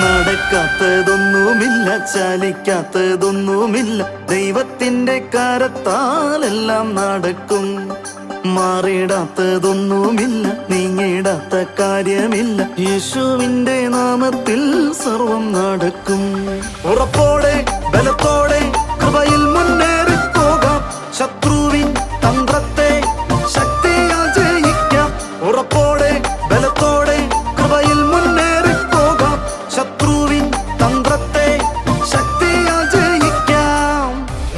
നടക്കാത്തതൊന്നുമില്ല, ചലിക്കാത്തതൊന്നുമില്ല, ദൈവത്തിന്റെ കരത്താലെല്ലാം നടക്കും. മാറിടാത്തതൊന്നുമില്ല, നീങ്ങിടാത്ത കാര്യമില്ല, യേശുവിന്റെ നാമത്തിൽ സർവം നടക്കും. ഉറപ്പോടെ ബലത്തോടെ കൃപയിൽ മുന്നേറി പോകാം, ശത്രുവിൻ തന്ത്രത്തെ ശക്തിയാൽ ജയിക്കാം. ഉറപ്പോടെ ബലത്തോടെ കൃപയിൽ മുന്നേറി പോകാം, ശത്രുവിൻ തന്ത്രത്തെ ശക്തിയാൽ ജയിക്കാം.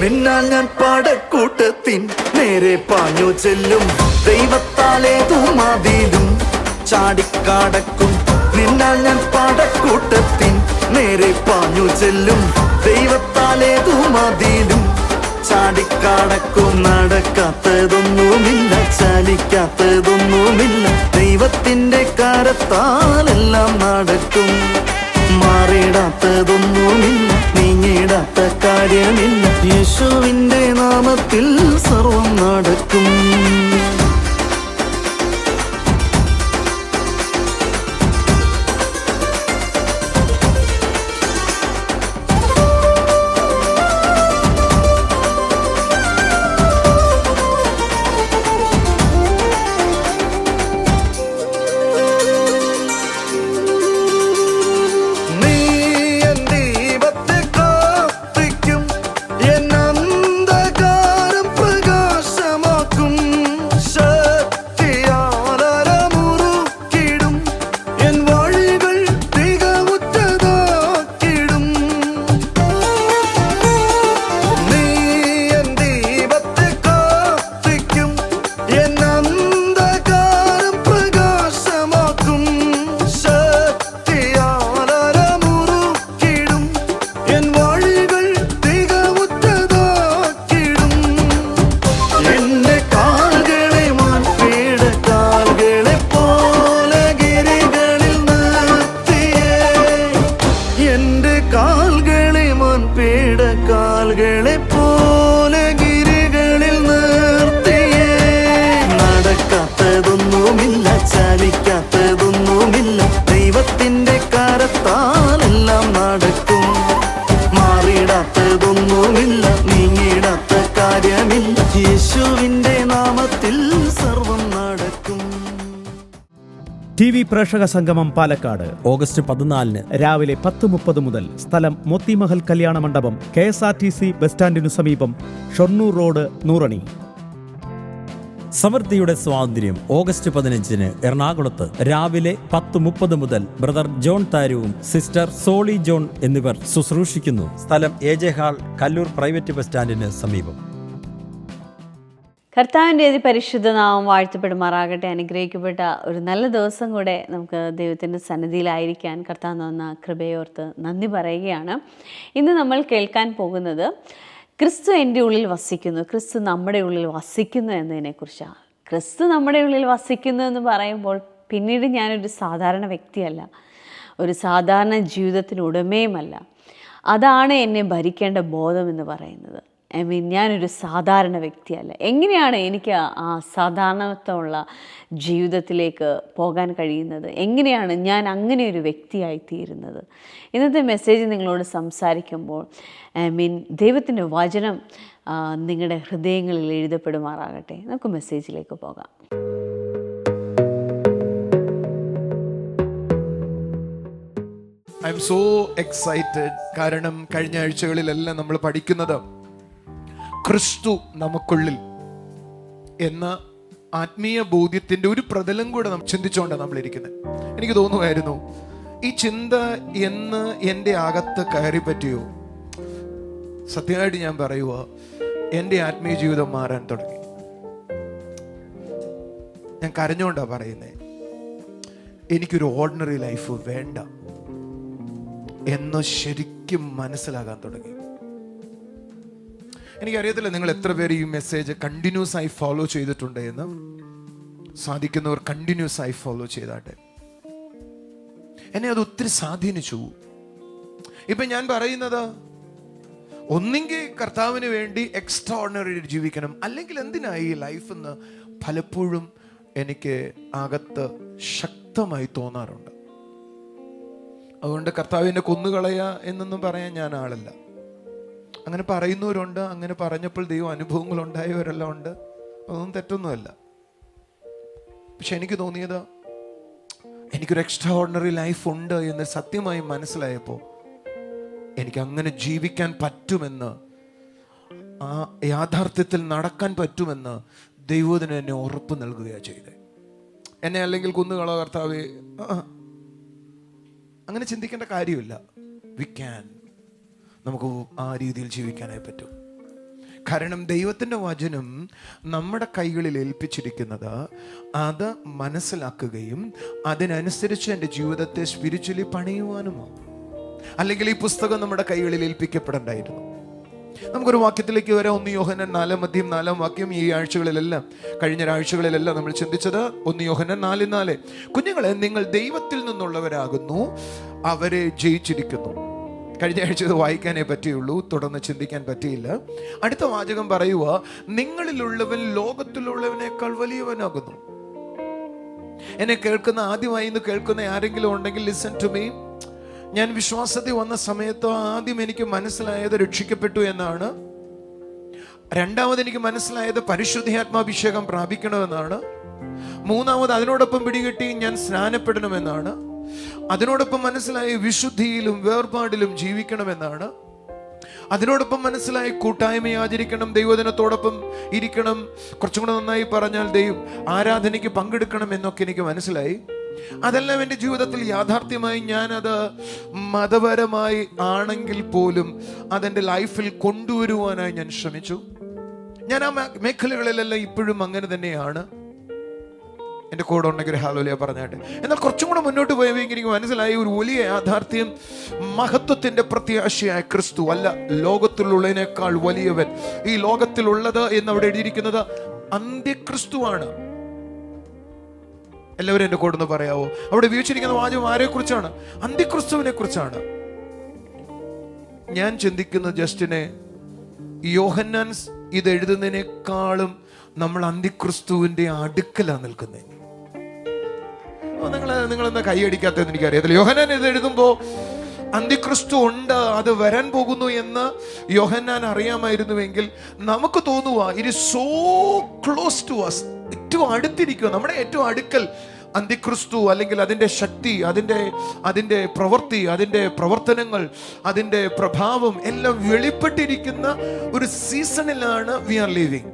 നിന്നാൽ ഞാൻ പടക്കൂട്ടത്തിൻ നേരെ പാഞ്ഞു ചെല്ലും, ദൈവത്താലേതു മതിലും ചാടിക്കടക്കും. നിന്നാൽ ഞാൻ പടക്കൂട്ടത്തിൻ നേരെ പാഞ്ഞു ചെല്ലും, ദൈവത്താലേതു മതിലും ചാടിക്കടക്കും. നടക്കാത്തതൊന്നുമില്ല, ചലിക്കാത്തതൊന്നുമില്ല, ദൈവത്തിന്റെ കരത്താലെല്ലാം നടക്കും. മാറിടാത്തതൊന്നുമില്ല, നീങ്ങിടാത്ത കാര്യമില്ല, യേശുവിന്റെ നാമത്തിൽ സർവം നടക്കും. കാൽകളെ പോലെ ഗിരികളിൽ നിർത്തിയേ. നടക്കാത്തതൊന്നുമില്ല, ചലിക്കാത്തതൊന്നുമില്ല, ദൈവത്തിന്റെ കരത്താലെല്ലാം നടക്കും. മാറിടാത്തതൊന്നുമില്ല, നീങ്ങിടാത്ത കാര്യമില്ല, യേശുവിന്റെ നാമത്തിൽ സർവം നടക്കും. ടി വി പ്രേക്ഷക സംഗമം പാലക്കാട് ഓഗസ്റ്റ് 14 രാവിലെ 10:30 മുതൽ. സ്ഥലം മോത്തിമഹൽ കല്യാണ മണ്ഡപം, KSRTC ബസ് സ്റ്റാൻഡിനു സമീപം, ഷൊർണൂർ റോഡ്, നൂറണി. സമൃദ്ധിയുടെ സ്വാതന്ത്ര്യം ഓഗസ്റ്റ് 15 എറണാകുളത്ത് രാവിലെ 10:30 മുതൽ. ബ്രദർ ജോൺ താരുവും സിസ്റ്റർ സോളി ജോൺ എന്നിവർ ശുശ്രൂഷിക്കുന്നു. സ്ഥലം AJ hall, Kallur private bus സ്റ്റാൻഡിന് സമീപം. കർത്താവിൻ്റെ പരിശുദ്ധ നാമം വാഴ്ത്തപ്പെടുമാറാകട്ടെ. അനുഗ്രഹിക്കപ്പെട്ട ഒരു നല്ല ദിവസം കൂടെ നമുക്ക് ദൈവത്തിൻ്റെ സന്നിധിയിലായിരിക്കാൻ കർത്താവ് തന്ന കൃപയോർത്ത് നന്ദി പറയുകയാണ്. ഇന്ന് നമ്മൾ കേൾക്കാൻ പോകുന്നത് ക്രിസ്തു എൻ്റെ ഉള്ളിൽ വസിക്കുന്നു, ക്രിസ്തു നമ്മുടെ ഉള്ളിൽ വസിക്കുന്നു എന്നതിനെക്കുറിച്ചാണ്. ക്രിസ്തു നമ്മുടെ ഉള്ളിൽ വസിക്കുന്നു എന്ന് പറയുമ്പോൾ പിന്നീട് ഞാനൊരു സാധാരണ വ്യക്തിയല്ല, ഒരു സാധാരണ ജീവിതത്തിന് ഉടമയുമല്ല. അതാണ് എന്നെ ഭരിക്കേണ്ട ബോധം എന്ന് പറയുന്നത്. ഞാനൊരു സാധാരണ വ്യക്തിയല്ല. എങ്ങനെയാണ് എനിക്ക് ആ സാധാരണത്വമുള്ള ജീവിതത്തിലേക്ക് പോകാൻ കഴിയുന്നത്? എങ്ങനെയാണ് ഞാൻ അങ്ങനെ ഒരു വ്യക്തിയായിത്തീരുന്നത്? ഇന്നത്തെ മെസ്സേജ് നിങ്ങളോട് സംസാരിക്കുമ്പോൾ ദൈവത്തിൻ്റെ വചനം നിങ്ങളുടെ ഹൃദയങ്ങളിൽ എഴുതപ്പെടുമാറാകട്ടെ. നമുക്ക് മെസ്സേജിലേക്ക് പോകാം. I M so excited. കാരണം കഴിഞ്ഞ ആഴ്ചകളിലെല്ലാം നമ്മൾ പഠിക്കുന്നത് ക്രിസ്തു നമുക്കുള്ളിൽ എന്ന ആത്മീയ ബോധ്യത്തിന്റെ ഒരു പ്രതലം കൂടെ ചിന്തിച്ചുകൊണ്ടാണ് നമ്മൾ ഇരിക്കുന്നത്. എനിക്ക് തോന്നുമായിരുന്നു ഈ ചിന്ത എന്ന് എൻ്റെ അകത്ത് കയറി പറ്റിയോ. സത്യമായിട്ട് ഞാൻ പറയുക, എൻ്റെ ആത്മീയ ജീവിതം മാറാൻ തുടങ്ങി. ഞാൻ കരഞ്ഞുകൊണ്ടാ പറയുന്നേ, എനിക്കൊരു ഓർഡിനറി ലൈഫ് വേണ്ട എന്ന് ശരിക്കും മനസ്സിലാകാൻ തുടങ്ങി. എനിക്കറിയത്തില്ല നിങ്ങൾ എത്ര പേര് ഈ മെസ്സേജ് കണ്ടിന്യൂസ് ആയി ഫോളോ ചെയ്തിട്ടുണ്ട് എന്ന്. സാധിക്കുന്നവർ കണ്ടിന്യൂസ് ആയി ഫോളോ ചെയ്താട്ടെ. എന്നെ അത് ഒത്തിരി സ്വാധീനിച്ചു. ഇപ്പൊ ഞാൻ പറയുന്നത്, ഒന്നെങ്കിൽ കർത്താവിന് വേണ്ടി എക്സ്ട്രാ ഓർഡിനറി ജീവിക്കണം, അല്ലെങ്കിൽ എന്തിനായി ഈ ലൈഫ് എന്ന് പലപ്പോഴും എനിക്ക് അകത്ത് ശക്തമായി തോന്നാറുണ്ട്. അതുകൊണ്ട് കർത്താവിനെ കൊന്നുകളയുക എന്നൊന്നും പറയാൻ ഞാൻ ആളല്ല. അങ്ങനെ പറയുന്നവരുണ്ട്, അങ്ങനെ പറഞ്ഞപ്പോൾ ദൈവം അനുഭവങ്ങൾ ഉണ്ടായവരെല്ലാം ഉണ്ട്. അതൊന്നും തെറ്റൊന്നുമല്ല. പക്ഷെ എനിക്ക് തോന്നിയത് എനിക്കൊരു എക്സ്ട്രാ ഓർഡിനറി ലൈഫ് ഉണ്ട് എന്ന് സത്യമായി മനസ്സിലായപ്പോൾ എനിക്ക് അങ്ങനെ ജീവിക്കാൻ പറ്റുമെന്ന്, ആ യാഥാർത്ഥ്യത്തിൽ നടക്കാൻ പറ്റുമെന്ന് ദൈവത്തിന് എന്നെ ഉറപ്പ് നൽകുകയാണ് ചെയ്തത്. എന്നെ അല്ലെങ്കിൽ കുന്നുകളോ കർത്താവേ, അങ്ങനെ ചിന്തിക്കേണ്ട കാര്യമില്ല. വി ക്യാൻ, നമുക്ക് ആ രീതിയിൽ ജീവിക്കാനായി പറ്റും. കാരണം ദൈവത്തിൻ്റെ വചനം നമ്മുടെ കൈകളിൽ ഏൽപ്പിച്ചിരിക്കുന്നത് അത് മനസ്സിലാക്കുകയും അതിനനുസരിച്ച് എൻ്റെ ജീവിതത്തെ സ്പിരിച്വലി പണിയുവാനുമാണ്. അല്ലെങ്കിൽ ഈ പുസ്തകം നമ്മുടെ കൈകളിൽ ഏൽപ്പിക്കപ്പെടേണ്ടായിരുന്നു. നമുക്കൊരു വാക്യത്തിലേക്ക് വരാം. 1 യോഹന്നാൻ 4:4 ഈ ആഴ്ചകളിലെല്ലാം, കഴിഞ്ഞ ആഴ്ചകളിലെല്ലാം നമ്മൾ ചിന്തിച്ചത് 1 യോഹന്നാൻ 4:4. കുഞ്ഞുങ്ങളെ, നിങ്ങൾ ദൈവത്തിൽ നിന്നുള്ളവരാകുന്നു, അവരെ ജയിച്ചിരിക്കുന്നു. കഴിഞ്ഞ ആഴ്ച ഇത് വായിക്കാനേ പറ്റിയുള്ളൂ, തുടർന്ന് ചിന്തിക്കാൻ പറ്റിയില്ല. അടുത്ത വാചകം പറയുക, നിങ്ങളിലുള്ളവൻ ലോകത്തിലുള്ളവനേക്കാൾ വലിയവനാകുന്നു. എന്നെ കേൾക്കുന്ന, ആദ്യമായി ഇന്ന് കേൾക്കുന്ന ആരെങ്കിലും ഉണ്ടെങ്കിൽ ലിസൺ ടു മീ. ഞാൻ വിശ്വാസത്തിൽ വന്ന സമയത്ത് ആദ്യം എനിക്ക് മനസ്സിലായത് രക്ഷിക്കപ്പെട്ടു എന്നാണ്. രണ്ടാമത് എനിക്ക് മനസ്സിലായത് പരിശുദ്ധാത്മാഭിഷേകം പ്രാപിക്കണമെന്നാണ്. മൂന്നാമത് അതിനോടൊപ്പം പിടികിട്ടി ഞാൻ സ്നാനപ്പെടണമെന്നാണ്. അതിനോടൊപ്പം മനസ്സിലായി വിശുദ്ധിയിലും വേർപാടിലും ജീവിക്കണമെന്നാണ്. അതിനോടൊപ്പം മനസ്സിലായി കൂട്ടായ്മ ആചരിക്കണം, ദൈവദിനത്തോടൊപ്പം ഇരിക്കണം, കുറച്ചും കൂടെ നന്നായി പറഞ്ഞാൽ ആരാധനയ്ക്ക് പങ്കെടുക്കണം എന്നൊക്കെ എനിക്ക് മനസ്സിലായി. അതെല്ലാം എൻ്റെ ജീവിതത്തിൽ യാഥാർത്ഥ്യമായി ഞാനത് മതപരമായി ആണെങ്കിൽ പോലും അതെൻ്റെ ലൈഫിൽ കൊണ്ടുവരുവാനായി ഞാൻ ശ്രമിച്ചു. ഞാൻ ആ മേഖലകളിലെല്ലാം ഇപ്പോഴും അങ്ങനെ തന്നെയാണ്. എൻ്റെ കൂടെ ഉണ്ടെങ്കിൽ ഹല്ലേലൂയ പറഞ്ഞാട്ടെ. എന്നാൽ കുറച്ചും കൂടെ മുന്നോട്ട് പോയവെങ്കിൽ എനിക്ക് മനസ്സിലായി ഒരു വലിയ യാഥാർത്ഥ്യം, മഹത്വത്തിന്റെ പ്രത്യാശയായ ക്രിസ്തു അല്ല ലോകത്തിലുള്ളതിനേക്കാൾ വലിയവൻ. ഈ ലോകത്തിലുള്ളത് എന്ന് അവിടെ എഴുതിയിരിക്കുന്നത് അന്ത്യക്രിസ്തുവാണ്. എല്ലാവരും എൻ്റെ കൂടെ ഒന്ന് പറയാവോ? അവിടെ വീക്ഷിച്ചിരിക്കുന്ന വാചകം ആരെ കുറിച്ചാണ്? അന്ത്യക്രിസ്തുവിനെ കുറിച്ചാണ്. ഞാൻ ചിന്തിക്കുന്ന ജസ്റ്റിനെ, യോഹന്നാൻ ഇത് എഴുതുന്നതിനേക്കാളും നമ്മൾ അന്ത്യക്രിസ്തുവിന്റെ അടുക്കലാണ് നിൽക്കുന്നത്. നിങ്ങളെന്താ കൈയടിക്കാത്തതെന്ന് എനിക്കറിയത്തില്ല. യോഹന്നാൻ ഇത് എഴുതുമ്പോ അന്ത്യക്രിസ്തു ഉണ്ട്, അത് വരാൻ പോകുന്നു എന്ന് യോഹന്നാൻ അറിയാമായിരുന്നുവെങ്കിൽ നമുക്ക് തോന്നുക it is so close to us, ഏറ്റവും അടുത്തിരിക്കുക, നമ്മുടെ ഏറ്റവും അടുക്കൽ അന്ത്യക്രിസ്തു അല്ലെങ്കിൽ അതിൻ്റെ ശക്തി, അതിൻ്റെ പ്രവൃത്തി, അതിൻ്റെ പ്രവർത്തനങ്ങൾ, അതിൻ്റെ പ്രഭാവം എല്ലാം വെളിപ്പെട്ടിരിക്കുന്ന ഒരു സീസണിലാണ് വി ആർ ലിവിങ്.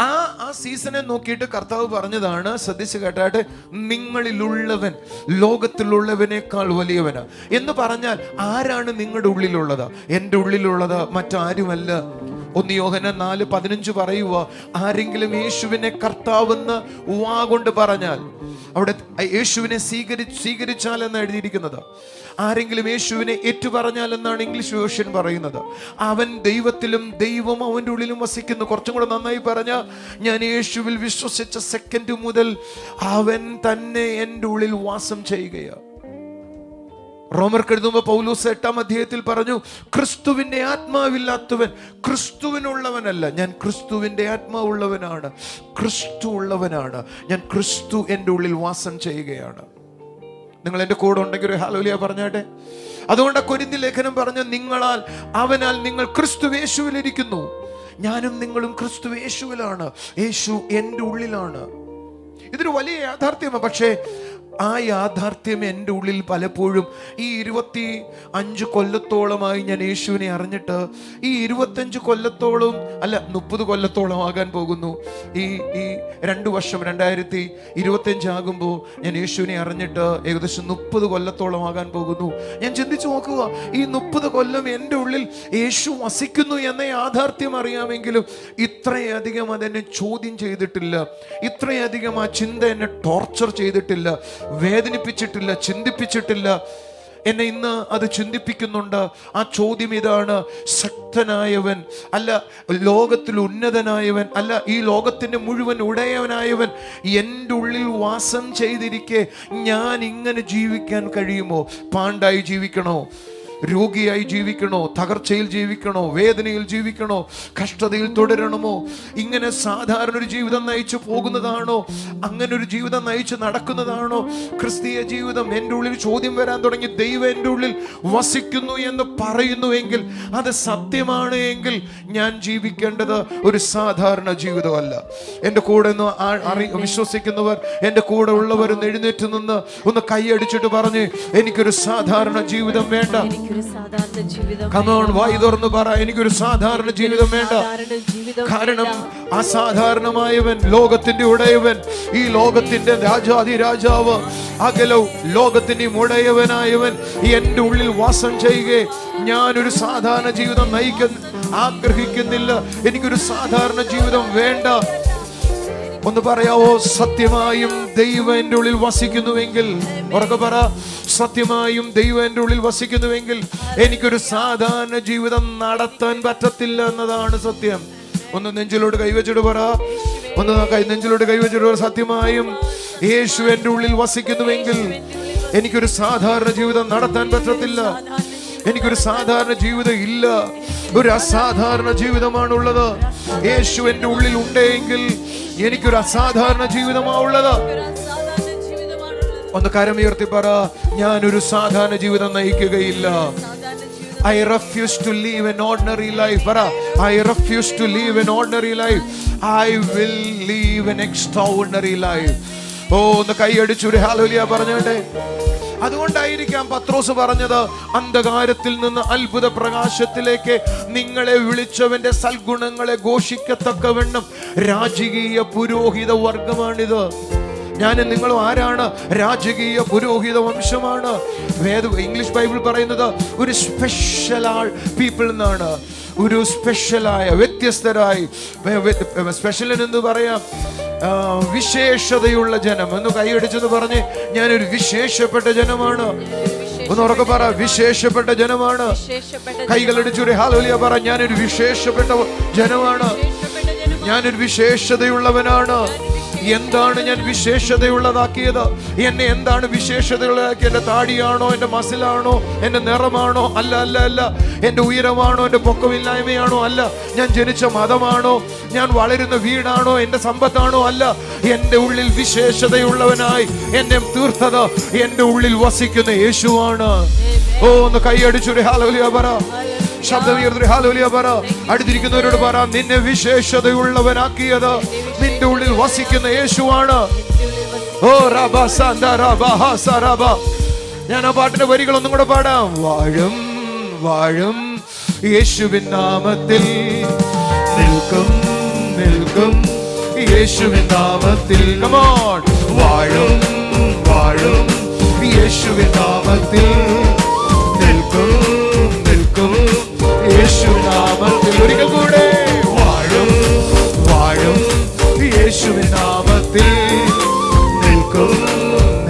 ആ സീസണെ നോക്കിയിട്ട് കർത്താവ് പറഞ്ഞതാണ്, ശ്രദ്ധിച്ച് കേട്ടാട്ടെ, നിങ്ങളിലുള്ളവൻ ലോകത്തിലുള്ളവനേക്കാൾ വലിയവനാ എന്ന് പറഞ്ഞാൽ ആരാണ് നിങ്ങളുടെ ഉള്ളിലുള്ളത്? എൻ്റെ ഉള്ളിലുള്ളത് മറ്റാരുമല്ല. 1 യോഹന്നാൻ 4:15 പറയുക, ആരെങ്കിലും യേശുവിനെ കർത്താവെന്ന് വാ കൊണ്ട് പറഞ്ഞാൽ, അവിടെ യേശുവിനെ സ്വീകരിച്ചാൽ എന്ന് എഴുതിയിരിക്കുന്നത്, ആരെങ്കിലും യേശുവിനെ ഏറ്റുപറഞ്ഞാൽ എന്നാണ് ഇംഗ്ലീഷ് വേർഷൻ പറയുന്നത്. അവൻ ദൈവത്തിലും ദൈവം അവൻ്റെ ഉള്ളിലും വസിക്കുന്നു. കുറച്ചും കൂടെ നന്നായി പറഞ്ഞാൽ, ഞാൻ യേശുവിൽ വിശ്വസിച്ച സെക്കൻഡ് മുതൽ അവൻ തന്നെ എൻ്റെ ഉള്ളിൽ വാസം ചെയ്യുകയാണ്. റോമർക്ക് എഴുതുമ്പോൾ പൗലോസ് 8-ാം അധ്യായത്തിൽ പറഞ്ഞു, ക്രിസ്തുവിന്റെ ആത്മാവില്ലാത്തവൻ ക്രിസ്തുവിനുള്ളവനല്ല. ഞാൻ ക്രിസ്തുവിന്റെ ആത്മാവുള്ളവനാണ്, ക്രിസ്തു ഉള്ളവനാണ്. ഞാൻ ക്രിസ്തു എൻ്റെ ഉള്ളിൽ വാസം ചെയ്യുകയാണ്. നിങ്ങൾ എൻ്റെ കൂടെ ഉണ്ടെങ്കിൽ ഒരു ഹല്ലേലൂയ പറഞ്ഞാട്ടെ. അതുകൊണ്ട് കൊരിന്ത്യർ ലേഖനം പറഞ്ഞു, അവനാൽ നിങ്ങൾ ക്രിസ്തു യേശുവിലിരിക്കുന്നു. ഞാനും നിങ്ങളും ക്രിസ്തു യേശുവിലാണ്, യേശു എൻ്റെ ഉള്ളിലാണ്. ഇതൊരു വലിയ യാഥാർത്ഥ്യമാണ്. പക്ഷേ ആ യാഥാർത്ഥ്യം എൻ്റെ ഉള്ളിൽ പലപ്പോഴും ഈ 25 കൊല്ലത്തോളമായി ഞാൻ യേശുവിനെ അറിഞ്ഞിട്ട്, ഈ 25 കൊല്ലത്തോളം അല്ല 30 കൊല്ലത്തോളം ആകാൻ പോകുന്നു. ഈ 2 വർഷം 2025 ആകുമ്പോൾ ഞാൻ യേശുവിനെ അറിഞ്ഞിട്ട് ഏകദേശം 30 കൊല്ലത്തോളം ആകാൻ പോകുന്നു. ഞാൻ ചിന്തിച്ചു നോക്കുക, ഈ 30 കൊല്ലം എൻ്റെ ഉള്ളിൽ യേശു വസിക്കുന്നു എന്ന യാഥാർത്ഥ്യം അറിയാമെങ്കിലും ഇത്രയധികം അതെന്നെ ചോദ്യം ചെയ്തിട്ടില്ല, ഇത്രയധികം ആ ചിന്ത എന്നെ ടോർച്ചർ ചെയ്തിട്ടില്ല, വേദനിപ്പിച്ചിട്ടില്ല, ചിന്തിപ്പിച്ചിട്ടില്ല. എന്നെ ഇന്ന് അത് ചിന്തിപ്പിക്കുന്നുണ്ട്. ആ ചോദ്യം ഇതാണ്, ശക്തനായവൻ അല്ല, ലോകത്തിൽ ഉന്നതനായവൻ അല്ല, ഈ ലോകത്തിന്റെ മുഴുവൻ ഉടയവനായവൻ എൻ്റെ ഉള്ളിൽ വാസം ചെയ്തിരിക്കെ ഞാൻ ഇങ്ങനെ ജീവിക്കാൻ കഴിയുമോ? പാണ്ടായി ജീവിക്കണോ? രോഗിയായി ജീവിക്കണോ, തകർച്ചയിൽ ജീവിക്കണോ, വേദനയിൽ ജീവിക്കണോ, കഷ്ടതയിൽ തുടരണമോ, ഇങ്ങനെ സാധാരണ ഒരു ജീവിതം നയിച്ചു പോകുന്നതാണോ, അങ്ങനെ ഒരു ജീവിതം നയിച്ച് നടക്കുന്നതാണോ ക്രിസ്തീയ ജീവിതം? എൻ്റെ ഉള്ളിൽ ചോദ്യം വരാൻ തുടങ്ങി. ദൈവം എൻ്റെ ഉള്ളിൽ വസിക്കുന്നു എന്ന് പറയുന്നുവെങ്കിൽ, അത് സത്യമാണ് എങ്കിൽ, ഞാൻ ജീവിക്കേണ്ടത് ഒരു സാധാരണ ജീവിതമല്ല. എൻ്റെ കൂടെ വിശ്വസിക്കുന്നവർ, എൻ്റെ കൂടെ ഉള്ളവർ എഴുന്നേറ്റ് നിന്ന് ഒന്ന് കൈയടിച്ചിട്ട് പറഞ്ഞ്, എനിക്കൊരു സാധാരണ ജീവിതം വേണ്ട. വായി തുറന്ന് പറ, എനിക്കൊരു സാധാരണ ജീവിതം വേണ്ട. കാരണം അസാധാരണമായവൻ, ലോകത്തിന്റെ ഉടയവൻ, ഈ ലോകത്തിന്റെ രാജാതിരാജാവ്, അകലവും ലോകത്തിന്റെ ഉടയവനായവൻ എന്റെ ഉള്ളിൽ വാസം ചെയ്യുകയെ ഞാനൊരു സാധാരണ ജീവിതം ആഗ്രഹിക്കുന്നില്ല. എനിക്കൊരു സാധാരണ ജീവിതം വേണ്ട. ഒന്ന് പറയാവോ? സത്യമായും ദൈവം എൻ്റെ ഉള്ളിൽ വസിക്കുന്നുവെങ്കിൽ, ഉറക്കെ പറ, സത്യമായും ദൈവം എൻ്റെ ഉള്ളിൽ വസിക്കുന്നുവെങ്കിൽ എനിക്കൊരു സാധാരണ ജീവിതം നടത്താൻ പറ്റത്തില്ല എന്നതാണ് സത്യം. ഒന്ന് നെഞ്ചിലോട്ട് കൈവച്ചിട്ട് പറ, നെഞ്ചിലോട്ട് കൈവച്ചിട്ട് പറ, സത്യമായും യേശു എൻ്റെ ഉള്ളിൽ വസിക്കുന്നുവെങ്കിൽ എനിക്കൊരു സാധാരണ ജീവിതം നടത്താൻ പറ്റത്തില്ല. എനിക്കൊരു സാധാരണ ജീവിതം ഇല്ല, ഒരു അസാധാരണ ജീവിതമാണുള്ളത്. യേശു എൻ്റെ ഉള്ളിൽ ഉണ്ടെങ്കിൽ എനിക്കൊരു അസാധാരണ ജീവിതമാണുള്ളത്. ഒന്ന് കരമുയർത്തി പറ, ഞാനൊരു സാധാരണ ജീവിതം നയിക്കുകയില്ല. I refuse to live an ordinary life. I refuse to live an ordinary life. I will live an extraordinary life. ഒന്ന് കൈയടിച്ചു ഒരു ഹല്ലേലൂയ പറഞ്ഞോട്ടെ. അതുകൊണ്ടായിരിക്കാം പത്രോസ് പറഞ്ഞത്, അന്ധകാരത്തിൽ നിന്ന് അത്ഭുത പ്രകാശത്തിലേക്ക് നിങ്ങളെ വിളിച്ചവന്റെ സൽഗുണങ്ങളെ ഘോഷിക്കത്തക്കവണ്ണം രാജകീയ പുരോഹിത വർഗമാണിത്. ഞാനും നിങ്ങളും ആരാണ്? രാജകീയ പുരോഹിത വംശമാണ്. ഇംഗ്ലീഷ് ബൈബിൾ പറയുന്നത് ഒരു സ്പെഷ്യൽ പീപ്പിൾ എന്നാണ്. ഒരു സ്പെഷ്യലായ, വ്യത്യസ്തരായി, സ്പെഷ്യൽ എന്ന് പറയാം, വിശേഷതയുള്ള ജനം എന്ന് കൈയടിച്ചെന്ന് പറഞ്ഞ്, ഞാനൊരു വിശേഷപ്പെട്ട ജനമാണ്. ഒന്ന് ഉറക്കെ പറ, വിശേഷപ്പെട്ട ജനമാണ്. കൈകളടിച്ചൊരു ഹല്ലേലൂയ പറ, ഞാനൊരു വിശേഷപ്പെട്ട ജനമാണ്. ഞാനൊരു വിശേഷതയുള്ളവനാണ്. എന്താണ് ഞാൻ വിശേഷതയുള്ളതാക്കിയത്? എന്നെ എന്താണ് വിശേഷതയുള്ളതാക്കി? എന്റെ താടിയാണോ, എന്റെ മസിലാണോ, എന്റെ നിറമാണോ? അല്ല അല്ല അല്ല. എന്റെ ഉയരമാണോ, എന്റെ പൊക്കമില്ലായ്മയാണോ? അല്ല. ഞാൻ ജനിച്ച മതമാണോ, ഞാൻ വളരുന്ന വീടാണോ, എന്റെ സമ്പത്താണോ? അല്ല. എന്റെ ഉള്ളിൽ വിശേഷതയുള്ളവനായി എന്നെ തീർത്തത് എന്റെ ഉള്ളിൽ വസിക്കുന്ന യേശുവാണ്. ഒന്ന് കൈയടിച്ചൊരു ഹല്ലേലൂയ പറ, ശബ്ദമുയർത്തി ഹല്ലേലൂയ പറ. അടുത്തിരിക്കുന്നവരോട് പറ, നിന്നെ വിശേഷതയുള്ളവനാക്കിയത് നിന്റെ ഉള്ളിൽ വസിക്കുന്ന യേശുവാണ്. ഓ റബ സന്ദ റബ ഹസ റബ. ഞാൻ ആ പാട്ടിന്റെ വരികൾ ഒന്നും കൂടെ പാടാം. വാഴും വാഴും യേശുവിൻ നാമത്തിൽ, നിൽക്കും നിൽക്കും യേശുവിൻ നാമത്തിൽ. Come on. വാഴും വാഴും യേശുവിൻ നാമത്തിൽ, നിൽക്കും നിൽക്കും യേശുവിൻ നാമത്തിൽ. ഒരിക്കൽ കൂടെ, വാഴും വാഴും യേശുവിൻ നാമത്തിൽ, നിൽക്കും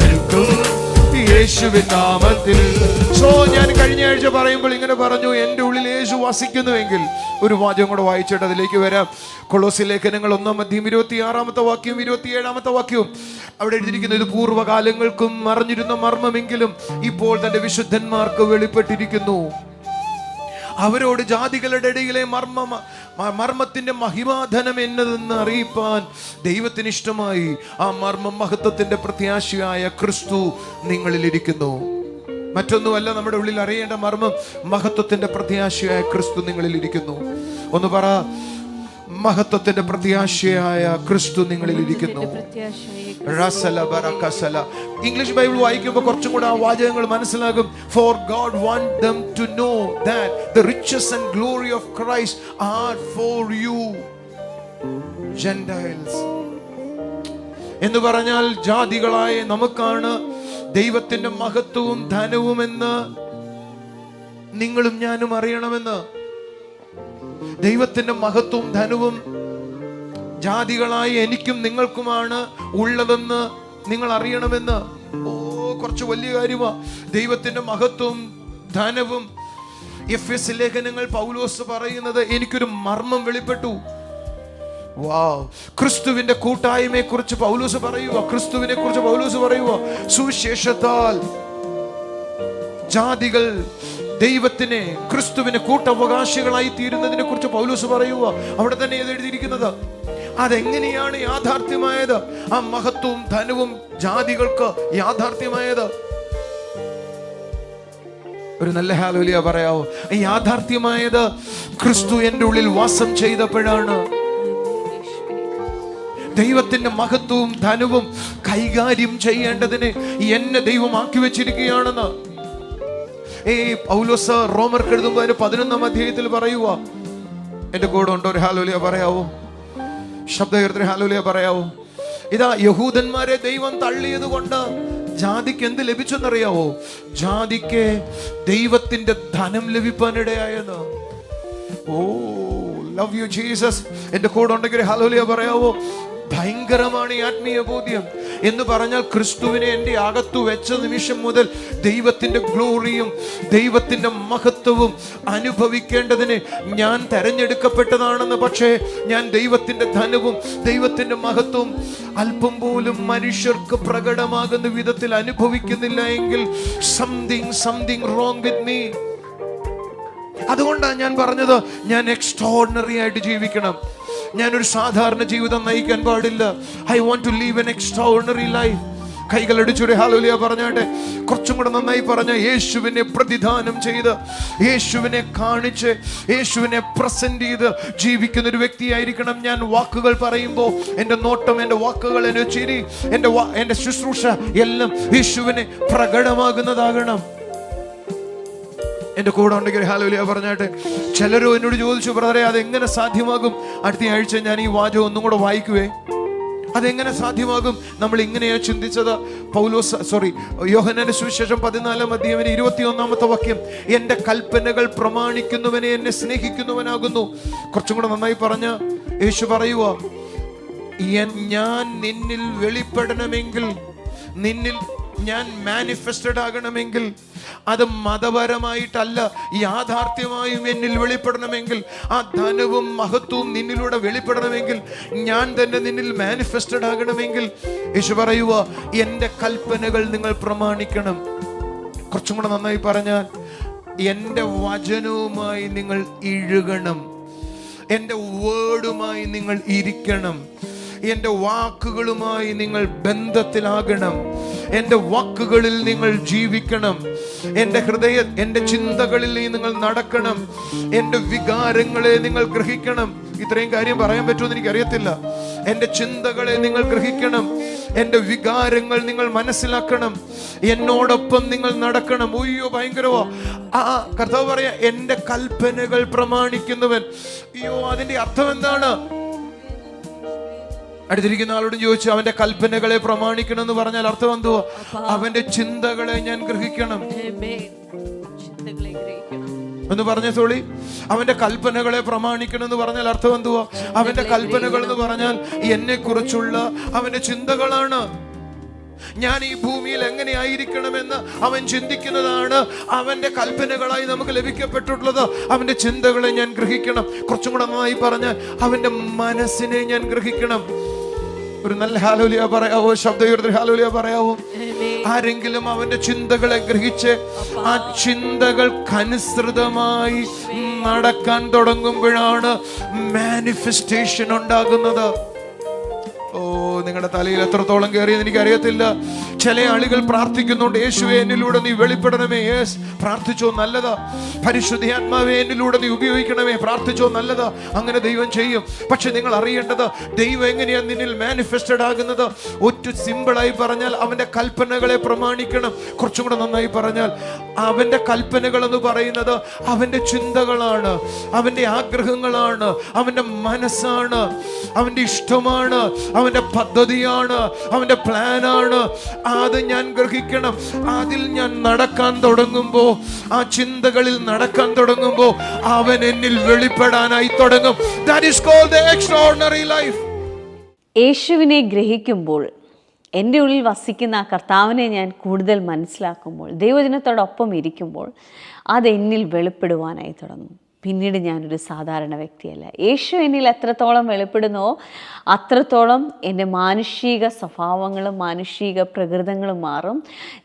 നിൽക്കും യേശുവിൻ നാമത്തിൽ. സോ ഞാൻ കഴിഞ്ഞ ആഴ്ച പറയുമ്പോൾ ഇങ്ങനെ പറഞ്ഞു, എൻ്റെ ഉള്ളിൽ യേശു വസിക്കുന്നുവെങ്കിൽ. ഒരു വാചകം കൂടെ വായിച്ചിട്ട് അതിലേക്ക് വരാം. കൊളോസ്യ ലേഖനങ്ങൾ 1:26 വാക്യവും 27 വാക്യവും അവിടെ എഴുതിയിരിക്കുന്നു, ഇത് പൂർവ്വകാലങ്ങൾക്കും മറഞ്ഞിരുന്ന മർമ്മമെങ്കിലും ഇപ്പോൾ തന്റെ വിശുദ്ധന്മാർക്ക് വെളിപ്പെട്ടിരിക്കുന്നു. അവരോട് ജാതികളുടെ ഇടയിലെ മർമ്മത്തിന്റെ മഹിമാധനം എന്നതെന്ന് അറിയിപ്പാൻ ദൈവത്തിന് ഇഷ്ടമായി. ആ മർമ്മം മഹത്വത്തിന്റെ പ്രത്യാശയായ ക്രിസ്തു നിങ്ങളിലിരിക്കുന്നു. മറ്റൊന്നുമല്ല നമ്മുടെ ഉള്ളിൽ അറിയേണ്ട മർമ്മം, മഹത്വത്തിന്റെ പ്രത്യാശയായ ക്രിസ്തു നിങ്ങളിലിരിക്കുന്നു. ഒന്ന് പറ, മഹത്വത്തിന്റെ പ്രത്യാശയായ ക്രിസ്തു നിങ്ങളിലിരിക്കുന്നു. ഇംഗ്ലീഷ് ബൈബിൾ വായിക്കുമ്പോൾ കുറച്ചും കൂടെ ആ വാചകങ്ങൾ മനസ്സിലാകും. For God want them to know that the riches and glory of Christ are for you Gentiles. എന്ന് പറഞ്ഞാൽ ജാതികളായ നമുക്കാണ് ദൈവത്തിന്റെ മഹത്വവും ധനവും എന്ന് നിങ്ങളും ഞാനും അറിയണമെന്ന്. ദൈവത്തിന്റെ മഹത്വവും ധനവും ജാതികളായി എനിക്കും നിങ്ങൾക്കുമാണ് ഉള്ളതെന്ന് നിങ്ങൾ അറിയണമെന്ന്. കുറച്ച് വലിയ കാര്യമാ ദൈവത്തിന്റെ മഹത്വവും ധനവും. എഫെസ്യ ലേഖനങ്ങൾ പൗലോസ് പറയുന്നത്, എനിക്കൊരു മർമ്മം വെളിപ്പെട്ടു. വാവ്. ക്രിസ്തുവിന്റെ കൂട്ടായ്മയെ കുറിച്ച് പൗലോസ് പറയുക, ക്രിസ്തുവിനെ കുറിച്ച് പൗലോസ് പറയുക, സുവിശേഷത്താൽ ജാതികൾ ദൈവത്തിനെ, ക്രിസ്തുവിനെ കൂട്ടവകാശികളായി തീരുന്നതിനെ കുറിച്ച് പൗലോസ് പറയുക. അവിടെ തന്നെ എഴുതിയിരിക്കുന്നത്. അതെങ്ങനെയാണ് യാഥാർത്ഥ്യമായത്? ആ മഹത്വവും ധനവും ജാതികൾക്ക് യാഥാർത്ഥ്യമായത്. ഒരു നല്ല ഹല്ലേലൂയ പറയാവോ? യാഥാർത്ഥ്യമായത് ക്രിസ്തു എൻ്റെ ഉള്ളിൽ വാസം ചെയ്തപ്പോഴാണ്. ദൈവത്തിന്റെ മഹത്വവും ധനവും കൈകാര്യം ചെയ്യേണ്ടതിന് എന്നെ ദൈവം ആക്കി വെച്ചിരിക്കുകയാണെന്ന് പൗലോസ് റോമർക്ക് എഴുതുമ്പോൾ 11-ാം അധ്യായത്തിൽ പറയുക. എന്റെ കൂടെ ഉണ്ടോ? ഒരു ഹല്ലേലൂയ പറയാവോ? ശബ്ദകീർത്തന ഹല്ലേലൂയ പറയാവോ? ഇതാ, യഹൂദന്മാരെ ദൈവം തള്ളിയത് കൊണ്ട് ജാതിക്ക് എന്ത് ലഭിച്ചെന്നറിയാവോ? ജാതിക്ക് ദൈവത്തിന്റെ ധനം ലഭിക്കാനിടയായെന്ന്. ഓ, ലവ് യു ജീസസ്. എന്റെ കൂടെ ഉണ്ടെങ്കിൽ ഹല്ലേലൂയ പറയാവോ? ഭയങ്കരമാണ് ഈ ആത്മീയ ബോധ്യം എന്ന് പറഞ്ഞാൽ, ക്രിസ്തുവിനെ എൻ്റെ അകത്തു വെച്ച നിമിഷം മുതൽ ദൈവത്തിന്റെ ഗ്ലോറിയും ദൈവത്തിന്റെ മഹത്വവും അനുഭവിക്കേണ്ടതിന് ഞാൻ തെരഞ്ഞെടുക്കപ്പെട്ടതാണെന്ന്. പക്ഷേ ഞാൻ ദൈവത്തിന്റെ ധനവും ദൈവത്തിന്റെ മഹത്വവും അല്പം പോലും മനുഷ്യർക്ക് പ്രകടമാകുന്ന വിധത്തിൽ അനുഭവിക്കുന്നില്ല എങ്കിൽ സംതിങ് റോങ് വിത്ത് മീ. അതുകൊണ്ടാണ് ഞാൻ പറഞ്ഞത്, ഞാൻ എക്സ്ട്രോർഡിനറി ആയിട്ട് ജീവിക്കണം. ഞാനൊരു സാധാരണ ജീവിതം നയിക്കാൻ പാടില്ല. I want to leave an extraordinary life. കൈകളടിച്ചൊരു ഹല്ലേലൂയ പറഞ്ഞാട്ടെ. കുറച്ചും കൂടെ നന്നായി പറഞ്ഞ, യേശുവിനെ പ്രതിദാനം ചെയ്ത്, യേശുവിനെ കാണിച്ച്, യേശുവിനെ പ്രസന്റ് ചെയ്ത് ജീവിക്കുന്ന ഒരു വ്യക്തിയായിരിക്കണം ഞാൻ. വാക്കുകൾ പറയുമ്പോൾ എൻ്റെ നോട്ടം, എൻ്റെ വാക്കുകൾ, എൻ്റെ ചിരി, എൻ്റെ ശുശ്രൂഷ എല്ലാം യേശുവിനെ പ്രകടമാകുന്നതാകണം. എൻ്റെ കൂടെ ഉണ്ടെങ്കിൽ ഹല്ലേലൂയ പറഞ്ഞാട്ടെ. ചിലരോ എന്നോട് ചോദിച്ചു, ബ്രദറെ അതെങ്ങനെ സാധ്യമാകും? അടുത്ത ആഴ്ച ഞാൻ ഈ വാചകം ഒന്നും കൂടെ വായിക്കുവേ. അതെങ്ങനെ സാധ്യമാകും? നമ്മൾ ഇങ്ങനെയാണ് ചിന്തിച്ചത്. യോഹന്നാന്റെ സുവിശേഷം 14-ാം അധ്യായം 21-ാമത്തെ വാക്യം, എൻ്റെ കൽപ്പനകൾ പ്രമാണിക്കുന്നവനെ എന്നെ സ്നേഹിക്കുന്നവനാകുന്നു. കുറച്ചും കൂടെ നന്നായി പറഞ്ഞ യേശു പറയുക, ഞാൻ നിന്നിൽ വെളിപ്പെടണമെങ്കിൽ, നിന്നിൽ ഞാൻ മാനിഫെസ്റ്റഡ് ആകണമെങ്കിൽ, അത് മതപരമായിട്ടല്ല, യാഥാർത്ഥ്യമായും എന്നിൽ വെളിപ്പെടണമെങ്കിൽ, ആ ധനവും മഹത്വവും നിന്നിലൂടെ വെളിപ്പെടണമെങ്കിൽ, ഞാൻ തന്നെ നിന്നിൽ മാനിഫെസ്റ്റഡ് ആകണമെങ്കിൽ, യേശു പറയുക, എൻ്റെ കൽപ്പനകൾ നിങ്ങൾ പ്രമാണിക്കണം. കുറച്ചും കൂടെ നന്നായി പറഞ്ഞാൽ, എൻ്റെ വചനവുമായി നിങ്ങൾ ഇഴുകണം, എൻ്റെ വേർഡുമായി നിങ്ങൾ ഇരിക്കണം, എൻ്റെ വാക്കുകളുമായി നിങ്ങൾ ബന്ധത്തിലാകണം, എൻ്റെ വാക്കുകളിൽ നിങ്ങൾ ജീവിക്കണം, എൻ്റെ ചിന്തകളിൽ നിങ്ങൾ നടക്കണം, എൻ്റെ വികാരങ്ങളെ നിങ്ങൾ ഗ്രഹിക്കണം. ഇത്രയും കാര്യം പറയാൻ പറ്റുമെന്ന് എനിക്കറിയത്തില്ല. എൻ്റെ ചിന്തകളെ നിങ്ങൾ ഗ്രഹിക്കണം, എൻ്റെ വികാരങ്ങൾ നിങ്ങൾ മനസ്സിലാക്കണം, എന്നോടൊപ്പം നിങ്ങൾ നടക്കണം. അയ്യോ, ഭയങ്കരവോ! കർത്താവ് പറയാ, എൻ്റെ കൽപ്പനകൾ പ്രമാണിക്കുന്നവൻ. അയ്യോ, അതിന്റെ അർത്ഥം എന്താണ്? അടുത്തിരിക്കുന്ന ആളോടും ചോദിച്ചു, അവന്റെ കൽപ്പനകളെ പ്രമാണിക്കണം എന്ന് പറഞ്ഞാൽ അർത്ഥം എന്തുവാ? അവന്റെ ചിന്തകളെ ഞാൻ ഗ്രഹിക്കണം എന്ന് പറഞ്ഞ സോളി. അവന്റെ കൽപ്പനകളെ പ്രമാണിക്കണം എന്ന് പറഞ്ഞാൽ അർത്ഥം എന്തുവാ? അവന്റെ കൽപ്പനകൾ എന്ന് പറഞ്ഞാൽ എന്നെ കുറിച്ചുള്ള അവന്റെ ചിന്തകളാണ്. ഞാൻ ഈ ഭൂമിയിൽ എങ്ങനെയായിരിക്കണമെന്ന് അവൻ ചിന്തിക്കുന്നതാണ് അവന്റെ കൽപ്പനകളായി നമുക്ക് ലഭിക്കപ്പെട്ടിട്ടുള്ളത്. അവന്റെ ചിന്തകളെ ഞാൻ ഗ്രഹിക്കണം. കുറച്ചും കൂടെ നന്നായി പറഞ്ഞാൽ അവന്റെ മനസ്സിനെ ഞാൻ ഗ്രഹിക്കണം. ഒരു നല്ല ഹല്ലേലൂയ പറയാവോ? ശബ്ദയുയർത്തി ഹല്ലേലൂയ പറയാവോ? ആരെങ്കിലും അവന്റെ ചിന്തകളെ ഗ്രഹിച്ച് ആ ചിന്തകൾക്കനുസൃതമായി നടക്കാൻ തുടങ്ങുമ്പോഴാണ് മാനിഫെസ്റ്റേഷൻ ഉണ്ടാകുന്നത്. ഓ, നിങ്ങളുടെ തലയിൽ എത്രത്തോളം കയറിയെന്ന് എനിക്കറിയത്തില്ല. ചില ആളുകൾ പ്രാർത്ഥിക്കുന്നുണ്ട്, യേശുവേ എന്നിലൂടെ നീ വെളിപ്പെടണമേ. യേസ്, പ്രാർത്ഥിച്ചോ, നല്ലതാ. പരിശുദ്ധാത്മാവേ എന്നിലൂടെ നീ ഉപയോഗിക്കണമേ, പ്രാർത്ഥിച്ചോ, നല്ലതാ. അങ്ങനെ ദൈവം ചെയ്യും. പക്ഷെ നിങ്ങൾ അറിയേണ്ടത്, ദൈവം എങ്ങനെയാണ് നിന്നിൽ മാനിഫെസ്റ്റഡ് ആകുന്നത്? ഒറ്റ സിമ്പിളായി പറഞ്ഞാൽ അവന്റെ കൽപ്പനകളെ പ്രമാണിക്കണം. കുറച്ചും കൂടെ നന്നായി പറഞ്ഞാൽ അവന്റെ കൽപ്പനകൾ എന്ന് പറയുന്നത് അവന്റെ ചിന്തകളാണ്, അവന്റെ ആഗ്രഹങ്ങളാണ്, അവന്റെ മനസ്സാണ്, അവന്റെ ഇഷ്ടമാണ്, അവന്റെ പദ്ധതിയാണ്, അവന്റെ പ്ലാനാണ്. അത് ഞാൻ ഗ്രഹിക്കണം. അതിൽ ഞാൻ നടക്കാൻ തുടങ്ങുമ്പോ, ആ ചിന്തകളിൽ നടക്കാൻ തുടങ്ങുമ്പോ അവൻ എന്നിൽ വെളിപ്പെടാനായി തുടങ്ങും. That is called the extraordinary life. യേശുവിനെ ഗ്രഹിക്കുമ്പോൾ, എൻ്റെ ഉള്ളിൽ വസിക്കുന്ന ആ കർത്താവിനെ ഞാൻ കൂടുതൽ മനസ്സിലാക്കുമ്പോൾ, ദൈവജനത്തോടൊപ്പം ഇരിക്കുമ്പോൾ അത് എന്നിൽ വെളിപ്പെടുവാനായി തുടങ്ങും. പിന്നീട് ഞാനൊരു സാധാരണ വ്യക്തിയല്ല. യേശു എന്നിൽ എത്രത്തോളം വെളിപ്പെടുന്നുവോ അത്രത്തോളം എൻ്റെ മാനുഷിക സ്വഭാവങ്ങളും മാനുഷിക പ്രകൃതങ്ങളും മാറും.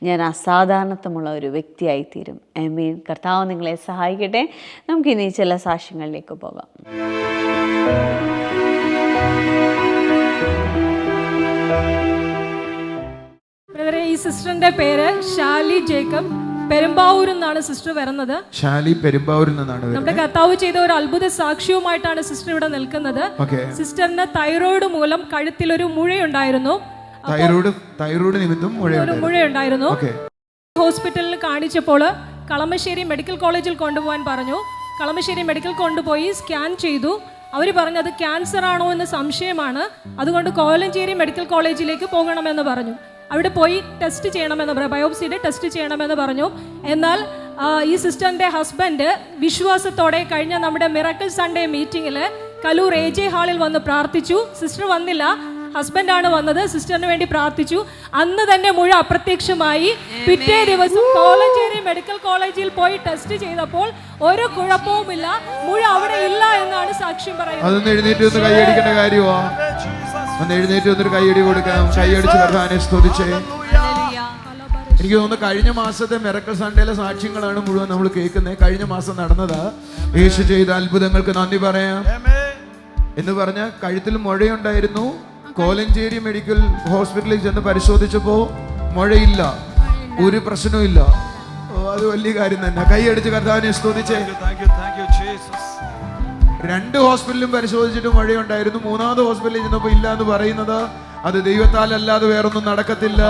ഞാൻ അസാധാരണത്വമുള്ള ഒരു വ്യക്തിയായിത്തീരും. ആമേൻ. കർത്താവ് നിങ്ങളെ സഹായിക്കട്ടെ. നമുക്കിനി ചില സാക്ഷ്യങ്ങളിലേക്ക് പോകാം. ഈ സിസ്റ്ററിന്റെ പേര് ഷാലി ജേക്കബ്. പെരുമ്പാവൂരിൽ നിന്നാണ് സിസ്റ്റർ വരുന്നത്. ഷാലി പെരുമ്പാവൂരിൽ നിന്നാണ്. നമ്മുടെ കർത്താവ് ചെയ്ത ഒരു അത്ഭുത സാക്ഷ്യവുമായിട്ടാണ് സിസ്റ്റർ ഇവിടെ നിൽക്കുന്നത്. സിസ്റ്ററിന് തൈറോയിഡ് മൂലം കഴുത്തിൽ ഒരു മുഴയുണ്ടായിരുന്നു. തൈറോയിഡ് നിമിത്തം ഒരു മുഴയുണ്ടായിരുന്നു. ഹോസ്പിറ്റലിൽ കാണിച്ചപ്പോൾ കളമശ്ശേരി മെഡിക്കൽ കോളേജിൽ കൊണ്ടുപോകാൻ പറഞ്ഞു. കളമശ്ശേരി മെഡിക്കൽ കൊണ്ടുപോയി സ്കാൻ ചെയ്തു. അവർ പറഞ്ഞു അത് ക്യാൻസർ ആണോ എന്ന് സംശയമാണ്, അതുകൊണ്ട് കോലഞ്ചേരി മെഡിക്കൽ കോളേജിലേക്ക് പോകണമെന്ന് പറഞ്ഞു. അവിടെ പോയി ടെസ്റ്റ് ചെയ്യണമെന്ന് പറഞ്ഞു, ബയോപ്സിയുടെ ടെസ്റ്റ് ചെയ്യണമെന്ന് പറഞ്ഞു. എന്നാൽ ഈ സിസ്റ്ററിന്റെ ഹസ്ബൻഡ് വിശ്വാസത്തോടെ കഴിഞ്ഞ നമ്മുടെ മിറക്കിൾ സൺഡേ മീറ്റിംഗിൽ കലൂർ AJ ഹാളിൽ വന്ന് പ്രാർത്ഥിച്ചു. സിസ്റ്റർ വന്നില്ല, ഹസ്ബൻഡാണ് വന്നത്. സിസ്റ്ററിന് വേണ്ടി പ്രാർത്ഥിച്ചു. അന്ന് തന്നെ മുഴ അപ്രത്യക്ഷമായി. പിറ്റേ ദിവസം കോലഞ്ചേരി മെഡിക്കൽ കോളേജിൽ പോയി ടെസ്റ്റ് ചെയ്തപ്പോൾ ഒരു കുഴപ്പവുമില്ല, മുഴ അവിടെ ഇല്ല എന്നാണ് സാക്ഷ്യം പറയുന്നത്. അതൊന്ന് എഴുന്നേറ്റ് ഒന്ന് കൈയടിക്കേണ്ട കാര്യമാ. ഒന്ന് എഴുന്നേറ്റ് വന്നൊരു കൈയടി കൊടുക്കാം. കൈയടിച്ച് കർത്താവിനെ സ്തുതിച്ചേ. എനിക്ക് തോന്നുന്നു കഴിഞ്ഞ മാസത്തെ മിറക്കിൾ സൺഡേയിലെ സാക്ഷ്യങ്ങളാണ് മുഴുവൻ നമ്മൾ കേൾക്കുന്നത്. കഴിഞ്ഞ മാസം നടന്നതാ. യേശു ചെയ്ത അത്ഭുതങ്ങൾക്ക് നന്ദി പറയാം എന്ന് പറഞ്ഞ കഴുത്തിൽ മുഴയുണ്ടായിരുന്നു. കോലഞ്ചേരി മെഡിക്കൽ ഹോസ്പിറ്റലിൽ ചെന്ന് പരിശോധിച്ചപ്പോ മുഴയില്ല, ഒരു പ്രശ്നവും. അത് വലിയ കാര്യം തന്നെ. കൈയടിച്ച് കർത്താവിനെ സ്തുതിച്ചേ. 2 ഹോസ്പിറ്റലിലും പരിശോധിച്ചിട്ട് മഴയുണ്ടായിരുന്നു. 3ാമത് ഹോസ്പിറ്റലിൽ ചെന്നപ്പോ ഇല്ല എന്ന് പറയുന്നത് അത് ദൈവത്താൽ അല്ലാതെ വേറൊന്നും നടക്കത്തില്ല.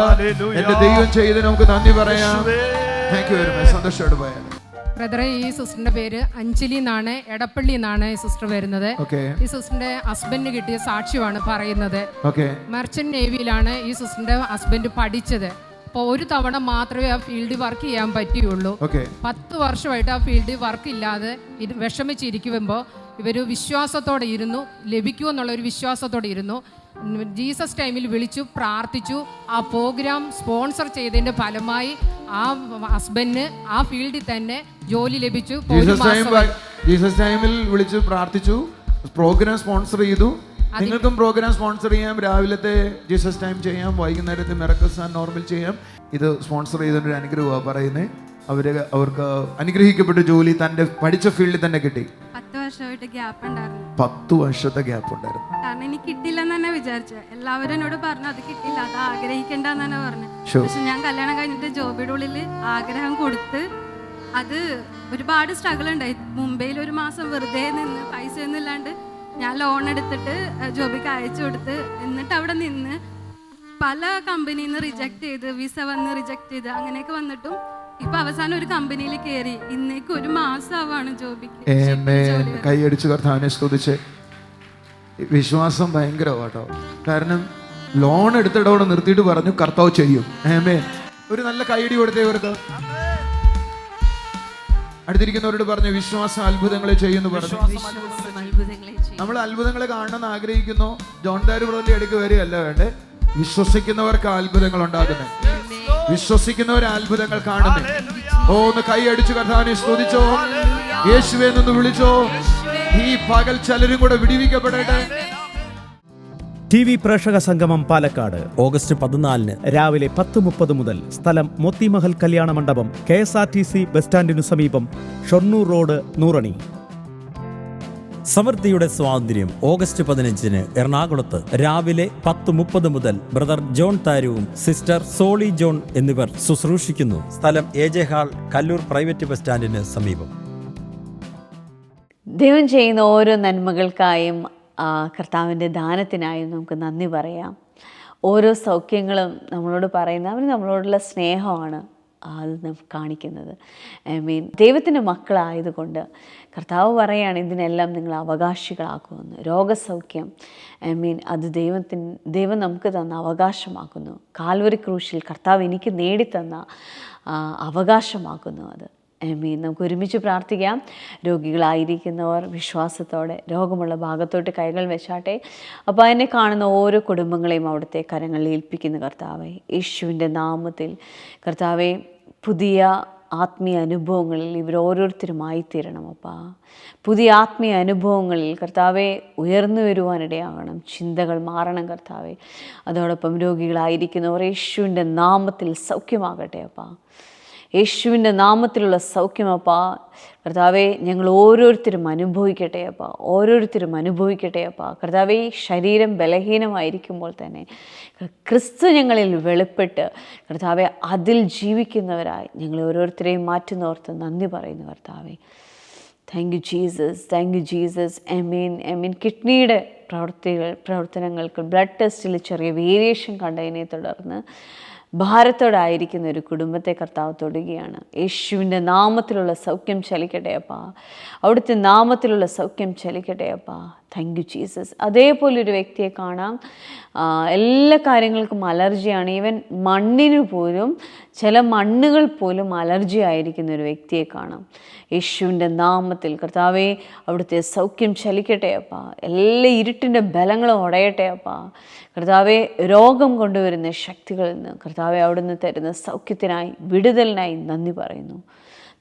എന്റെ ദൈവം ചെയ്ത് നമുക്ക് നന്ദി പറയാം. Thank you very much. സന്തോഷത്തോടെ പോയാൽ ബ്രദറെ, ഈ സിസ്റ്ററിന്റെ പേര് അഞ്ജലി എന്നാണ്. എടപ്പള്ളി എന്നാണ് ഈ സിസ്റ്റർ വരുന്നത്. ഈ സിസ്റ്ററിന്റെ ഹസ്ബൻഡിന് കിട്ടിയ സാക്ഷ്യമാണ് പറയുന്നത്. മെർച്ചന്റ് നേവിയിലാണ് ഈ സിസ്റ്ററിന്റെ ഹസ്ബൻഡ് പഠിച്ചത്. അപ്പോൾ ഒരു തവണ മാത്രമേ ആ ഫീൽഡിൽ വർക്ക് ചെയ്യാൻ പറ്റിയുള്ളൂ. 10 വർഷമായിട്ട് ആ ഫീൽഡിൽ വർക്ക് ഇല്ലാതെ വിഷമിച്ചിരിക്കുമ്പോൾ ഇവർ വിശ്വാസത്തോടെ ഇരുന്നു, ലഭിക്കുമെന്നുള്ള ഒരു വിശ്വാസത്തോടെ ഇരുന്നു. ജീസസ് ടൈമിൽ വിളിച്ചു പ്രാർത്ഥിച്ചു. ആ പ്രോഗ്രാം സ്പോൺസർ ചെയ്തതിന്റെ ഫലമായി ആ ഹസ്ബൻഡിന് ആ ഫീൽഡിൽ തന്നെ ജോലി ലഭിച്ചു. ജീസസ് ടൈമിൽ വിളിച്ചു പ്രാർത്ഥിച്ചു, പ്രോഗ്രാം സ്പോൺസർ ചെയ്തു. നിങ്ങൾക്കും പ്രോഗ്രാം സ്പോൺസർ ചെയ്യാം. രാവിലത്തെ ജീസസ് ടൈം ചെയ്യാം, വൈകുന്നേരത്തെ മിറക്കിൾസ് ആൻഡ് നോർമൽ ചെയ്യാം. ഇത് സ്പോൺസർ ചെയ്തൊരു അനുഗ്രഹമാണ് പറയുന്നത്. അവർക്ക് അനുഗ്രഹിക്കപ്പെട്ട ജോലി തന്റെ പഠിച്ച ഫീൽഡിൽ തന്നെ കിട്ടി. 10 വർഷമായിട്ട് ഗ്യാപ്പ് ഉണ്ടായിരുന്നു. 10 വർഷത്തെ ഗ്യാപ്പ് ഉണ്ടായിരുന്നു. കാരണം എനിക്ക് കിട്ടില്ലെന്ന് തന്നെ വിചാരിച്ചു. എല്ലാവരും എന്നോട് പറഞ്ഞു അത് കിട്ടില്ല, അത് ആഗ്രഹിക്കണ്ടെന്ന് തന്നെ പറഞ്ഞു. പക്ഷെ ഞാൻ കല്യാണം കഴിഞ്ഞിട്ട് ജോബിയുടെ ഉള്ളിൽ ആഗ്രഹം കൊടുത്ത് അത് ഒരുപാട് സ്ട്രഗിൾ ഉണ്ടായി. മുംബൈയിൽ ഒരു മാസം വെറുതെ നിന്ന് പൈസ ഒന്നും ഇല്ലാണ്ട് ഞാൻ ലോൺ എടുത്തിട്ട് ജോബിക്ക് അയച്ചു കൊടുത്ത്, എന്നിട്ട് അവിടെ നിന്ന് പല കമ്പനിയിൽ നിന്ന് റിജക്ട് ചെയ്ത്, വിസ വന്ന് റിജക്ട് ചെയ്ത് അങ്ങനെയൊക്കെ വന്നിട്ടും ഇപ്പൊ അവസാനം ഒരു കമ്പനിയിൽ കയറി. ഇന്നേക്ക് 1 മാസമാണ് ജോബിക്ക്. കൈയടിച്ച് കർത്താവിനെ സ്തുതിച്ച്. വിശ്വാസം ഭയങ്കരമാട്ടോ. കാരണം ലോൺ എടുത്തിടവിടെ നിർത്തിയിട്ട് പറഞ്ഞു കർത്താവ് ചെയ്യും. ഒരു നല്ല കൈയടി കൊടുത്തേ ഇവർക്ക്. അടുത്തിരിക്കുന്നവരോട് പറഞ്ഞു വിശ്വാസം അത്ഭുതങ്ങളെ ചെയ്യുന്നു പറഞ്ഞു. നമ്മൾ അത്ഭുതങ്ങളെ കാണണമെന്ന് ആഗ്രഹിക്കുന്നു. ജോൺ താരു ബ്രദറിന്റെ അടുക്ക് വരികയല്ല വേണ്ടേ, വിശ്വസിക്കുന്നവർക്ക് അത്ഭുതങ്ങൾ ഉണ്ടാകുന്നത്. വിശ്വസിക്കുന്നവരെ അത്ഭുതങ്ങൾ കാണുന്നത്. ഒന്ന് കൈയടിച്ചു കർത്താവിനെ സ്തുതിച്ചോ, യേശുവേ എന്ന് വിളിച്ചോ. ഈ പകൽ ചിലരും കൂടെ വിടിവിക്കപ്പെടട്ടെ. TV പ്രേക്ഷക സംഗമം പാലക്കാട് ഓഗസ്റ്റ് 14 രാവിലെ 10:30 മുതൽ. സ്ഥലം മോത്തിമഹൽ കല്യാണ മണ്ഡപം, KSRTC ബസ് സ്റ്റാൻഡിനു സമീപം, ഷൊർണൂർ റോഡ്, നൂറണി. സമൃദ്ധിയുടെ സ്വാതന്ത്ര്യം ഓഗസ്റ്റ് 15 എറണാകുളത്ത് രാവിലെ 10:30 മുതൽ ബ്രദർ ജോൺ താരുവും സിസ്റ്റർ സോളി ജോൺ എന്നിവർ ശുശ്രൂഷിക്കുന്നു. സ്ഥലം AJ hall, Kallur private bus സ്റ്റാൻഡിന് സമീപം. ദൈവം ചെയ്യുന്ന ഓരോ നന്മകൾക്കായും കർത്താവിൻ്റെ ദാനത്തിനായും നമുക്ക് നന്ദി പറയാം. ഓരോ സൗഖ്യങ്ങളും നമ്മളോട് പറയുന്ന അവർ നമ്മളോടുള്ള സ്നേഹമാണ് അത് നമുക്ക് കാണിക്കുന്നത്. ദൈവത്തിൻ്റെ മക്കളായതുകൊണ്ട് കർത്താവ് പറയുകയാണ് ഇതിനെല്ലാം നിങ്ങൾ അവകാശികളാക്കുമെന്ന്. രോഗസൗഖ്യം അത് ദൈവം നമുക്ക് തന്ന അവകാശമാക്കുന്നു. കാൽവരി ക്രൂശിൽ കർത്താവ് എനിക്ക് നേടിത്തന്ന അവകാശമാക്കുന്നു അത്. നമുക്ക് ഒരുമിച്ച് പ്രാർത്ഥിക്കാം. രോഗികളായിരിക്കുന്നവർ വിശ്വാസത്തോടെ രോഗമുള്ള ഭാഗത്തോട്ട് കൈകൾ വെച്ചാട്ടെ. അപ്പോൾ അതിനെ കാണുന്ന ഓരോ കുടുംബങ്ങളെയും അവിടുത്തെ കരങ്ങളിൽ ഏൽപ്പിക്കുന്ന കർത്താവേ, യേശുവിൻ്റെ നാമത്തിൽ കർത്താവെ, പുതിയ ആത്മീയ അനുഭവങ്ങളിൽ ഇവർ ഓരോരുത്തരുമായി തീരണം അപ്പാ. പുതിയ ആത്മീയ അനുഭവങ്ങളിൽ കർത്താവെ ഉയർന്നു വരുവാനിടയാകണം, ചിന്തകൾ മാറണം കർത്താവെ. അതോടൊപ്പം രോഗികളായിരിക്കുന്നവർ യേശുവിൻ്റെ നാമത്തിൽ സൗഖ്യമാകട്ടെ അപ്പാ. യേശുവിൻ്റെ നാമത്തിലുള്ള സൗഖ്യമപ്പാ കർത്താവെ ഞങ്ങൾ ഓരോരുത്തരും അനുഭവിക്കട്ടെ അപ്പാ, ഓരോരുത്തരും അനുഭവിക്കട്ടെ അപ്പാ. കർത്താവെ ശരീരം ബലഹീനമായിരിക്കുമ്പോൾ തന്നെ ക്രിസ്തു ഞങ്ങളിൽ വെളിപ്പെട്ട് കർത്താവെ അതിൽ ജീവിക്കുന്നവരായി ഞങ്ങൾ ഓരോരുത്തരെയും മാറ്റുന്നോർത്ത് നന്ദി പറയുന്നു കർത്താവെ. Thank you Jesus, thank you Jesus. Amen. കിഡ്നിയുടെ പ്രവർത്തനങ്ങൾക്ക് ബ്ലഡ് ടെസ്റ്റിൽ ചെറിയ വേരിയേഷൻ കണ്ടതിനെ തുടർന്ന് ഭാരത്തോടായിരിക്കുന്ന ഒരു കുടുംബത്തെ കർത്താവ് തൊടുകയാണ്. യേശുവിൻ്റെ നാമത്തിലുള്ള സൗഖ്യം ചലിക്കട്ടെ അപ്പാ, അവിടുത്തെ നാമത്തിലുള്ള സൗഖ്യം ചലിക്കട്ടെ അപ്പാ. Thank you Jesus. അതേപോലൊരു വ്യക്തിയെ കാണാം, എല്ലാ കാര്യങ്ങൾക്കും അലർജിയാണ്. ഈവൻ മണ്ണിന് പോലും, ചില മണ്ണുകൾ പോലും അലർജി ആയിരിക്കുന്ന ഒരു വ്യക്തിയെ കാണാം. യേശുവിൻ്റെ നാമത്തിൽ കർത്താവെ അവിടുത്തെ സൗഖ്യം ചലിക്കട്ടെ അപ്പാ. എല്ലാ ഇരുട്ടിൻ്റെ ബലങ്ങളും ഉടയട്ടെ അപ്പാ. കർത്താവെ രോഗം കൊണ്ടുവരുന്ന ശക്തികളിൽ നിന്ന് കർത്താവെ അവിടുന്ന് തരുന്ന സൗഖ്യത്തിനായി, വിടുതലിനായി നന്ദി പറയുന്നു.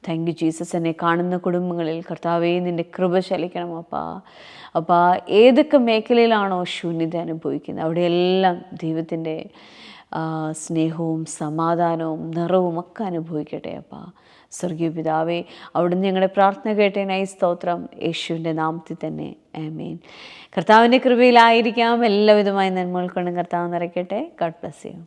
Thank you Jesus. എന്നെ കാണുന്ന കുടുംബങ്ങളിൽ കർത്താവെ നിൻ്റെ കൃപ ചലിക്കണം അപ്പാ. അപ്പോൾ ഏതൊക്കെ മേഖലയിലാണോ ശൂന്യത അനുഭവിക്കുന്നത് അവിടെയെല്ലാം ദൈവത്തിൻ്റെ സ്നേഹവും സമാധാനവും നിറവും ഒക്കെ അനുഭവിക്കട്ടെ അപ്പാ. സ്വർഗീയ പിതാവേ, അവിടുന്ന് ഞങ്ങളുടെ പ്രാർത്ഥന കേട്ടതിനായി സ്തോത്രം. യേശുവിൻ്റെ നാമത്തിൽ തന്നെ ആമേൻ. കർത്താവിൻ്റെ കൃപയിലായിരിക്കാം. എല്ലാവിധമായ നന്മകൾ കൊണ്ടും കർത്താവ് നിറയ്ക്കട്ടെ. God bless you.